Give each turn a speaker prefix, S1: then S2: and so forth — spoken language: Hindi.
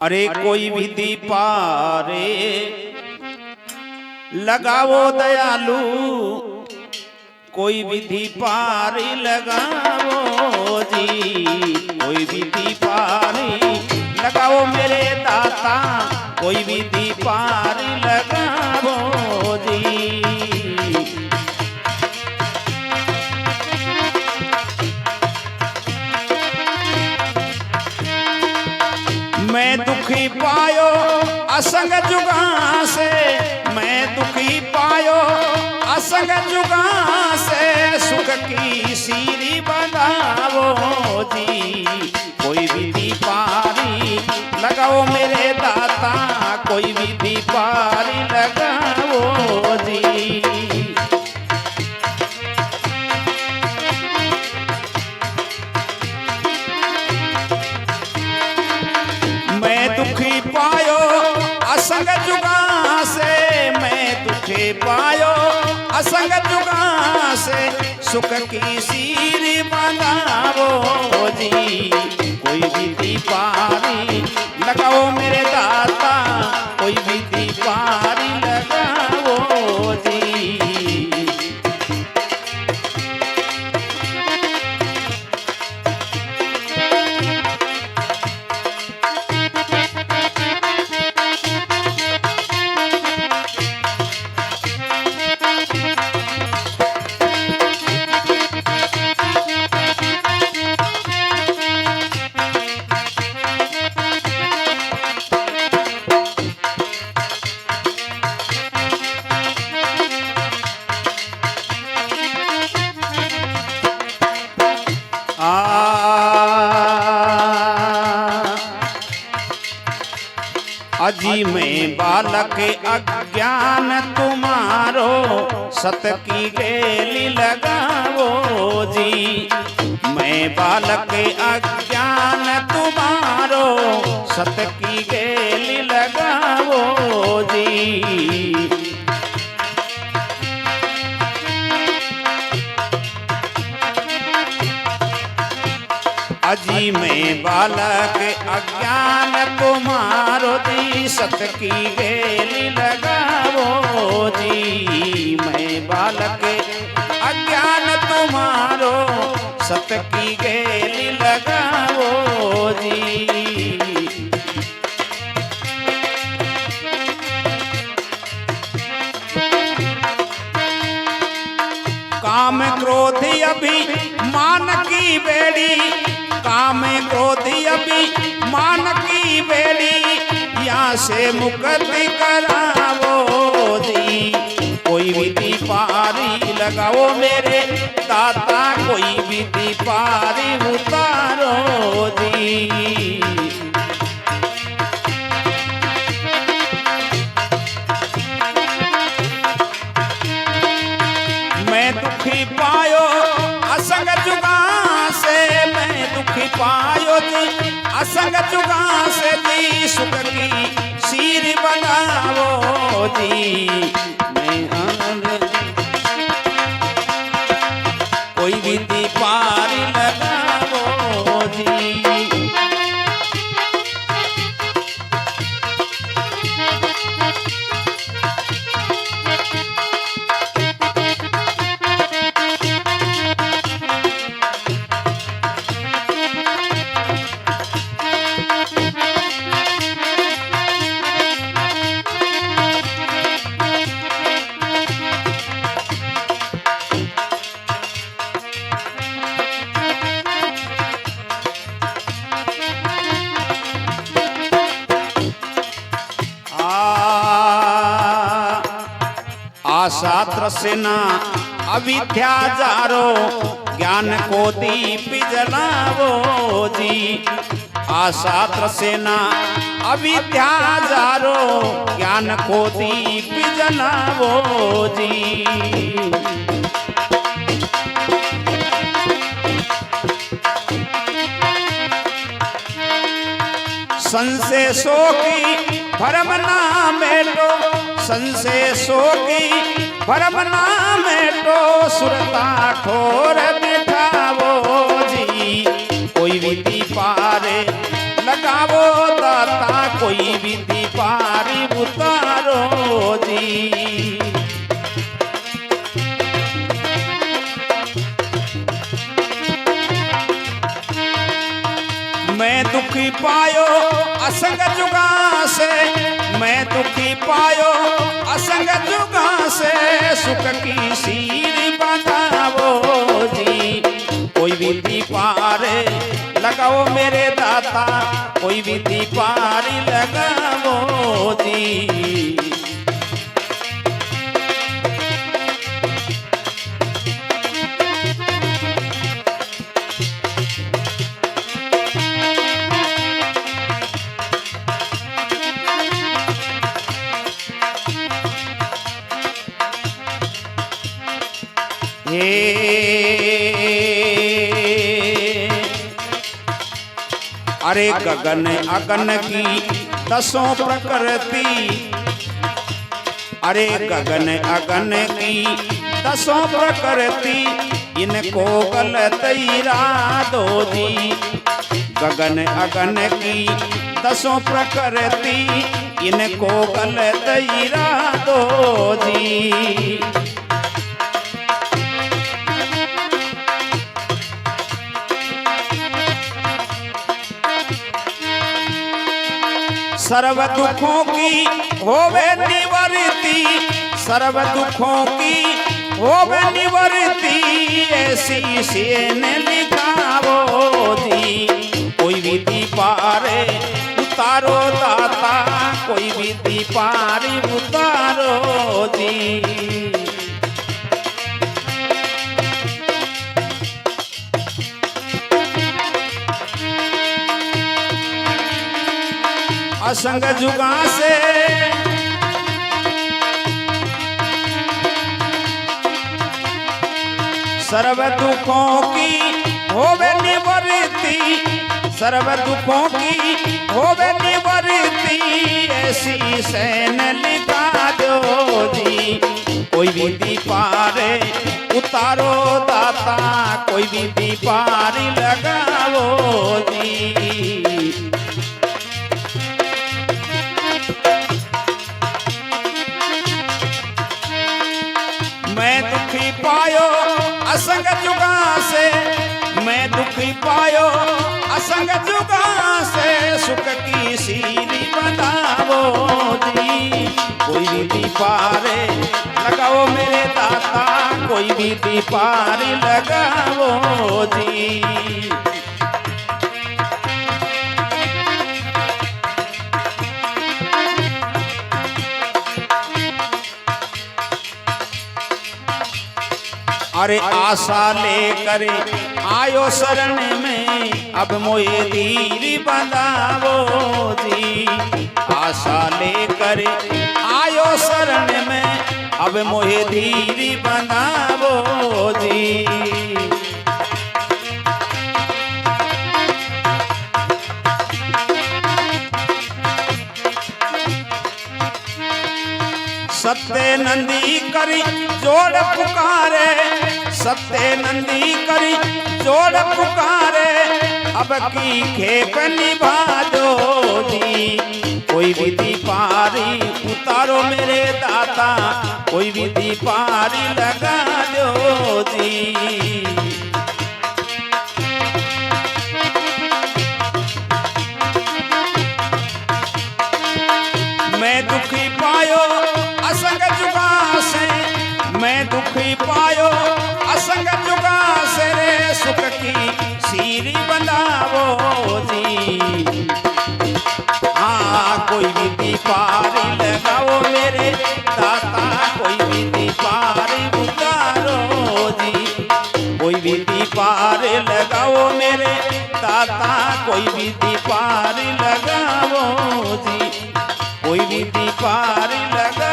S1: अरे कोई भी दीपारे लगाओ दयालु, कोई भी दीपारी लगाओ जी, कोई भी दीपारी लगाओ मेरे दाता, कोई भी दीपारी लगाओ जी। मैं दुखी पायो असंग जुगा से, मैं दुखी पायो असंग जुगा से, सुख की सीरी बनाओ जी, कोई भी दीपारी लगाओ मेरे दाता, कोई भी दीपारी लगाओ जी। दुखी पायो असंग जुगा से, मैं दुखी पायो असंग जुगा से, सुख की सीरी बनाओ जी, कोई भी दीपारी लगाओ मेरे दाता, कोई भी दीपारी लगाओ जी। अजी में बालक अज्ञान तुम्हारो, सत की गेली लगाओ जी, मैं बालक अज्ञान तुम्हारो, सत की गेली लगाओ जी। अजी में बालक अज्ञान तुम्हारो जी, सत की गेली लगाओ जी, मैं बालक अज्ञान तुम्हारो, सत की गेली लगाओ जी। काम क्रोधी अभी मान की बेड़ी, काम क्रोधी अभी मान की बेड़ी, यहाँ से मुक्ति करावो जी, कोई भी दीपारी लगाओ मेरे दाता, कोई भी दीपारी उतारो जी। मैं दुखी पायो असंग जुगा से, मैं दुखी पायो जी असंग जुगा से जी, सुख की सीरी बनाओ जी, मैं कोई भी दीपारी लगाओ जी। आशा सेना अविद्या जारो, ज्ञान को दीप जलावो जी, आशा सेना अविद्या जारो, ज्ञान को दीप जलावो जी। संशेषों की भरम ना मेटो, संशेषों की भरम ना मेटो, सुरता ठोर बिठावो जी, कोई भी दीपारे लगावो दाता कोई भी दीपारी उतारो जी। मैं दुखी पायो असंग जुगा से, मैं दुखी पायो असंग जुगा से, सुख की सीरी बतावो जी। कोई भी दीपारे लगाओ मेरे दाता, कोई भी दीपारी लगाओ जी। अरे गगन अगन की दसों प्रकृति, अरे गगन अगन की दसों प्रकृति, इनको गलत इरादो जी। गगन अगन की दसों प्रकृति, इनको गलत इरादो जी। सर्व दुखों की होवे निवृत्ति, सर्व दुखों की होवे निवृत्ति, ऐसी सेन लिखावो जी। कोई भी दीपारे उतारो दाता, कोई भी दीपारी उतारो जी। असंग जुगा से सर्व दुखों की होवे निवृत्ति, सर्व दुखों की होवे निवृत्ति, ऐसी सेन लिखा दो जी। कोई भी दीपारे उतारो दाता, कोई भी दीपारी लगाओ जी। मैं दुखी पायो असंग जुगा से, मैं दुखी पायो असंग जुगा से, सुख की सीरी बनावो जी। कोई भी दीपारे लगाओ मेरे दाता, कोई भी दीपारी लगाओ जी। अरे आशा लेकर आयो शरण में, अब मोए धीरी बंधावो जी। आशा लेकर आयो शरण में, अब मोए धीरी बंधावो जी। सत्य नंदी करी जोड़ पुकारे, सत्य नंदी करी जोड़ पुकारे, अब की खेप निभा दो जी। कोई भी दीपारी उतारो मेरे दाता, कोई भी दीपारी लगा दो जी। मैं दुखी पायो असंग जुगा से, मैं दुखी पायो असंग जुगा से, रे सुख की सीरी बनावो जी। हाँ कोई भी दीपारी लगाओ मेरे दाता, कोई भी दीपारी उतारो जी। कोई भी दीपारी लगाओ मेरे दाता, कोई भी दीपारी लगाओ जी। कोई भी दीपारी लगा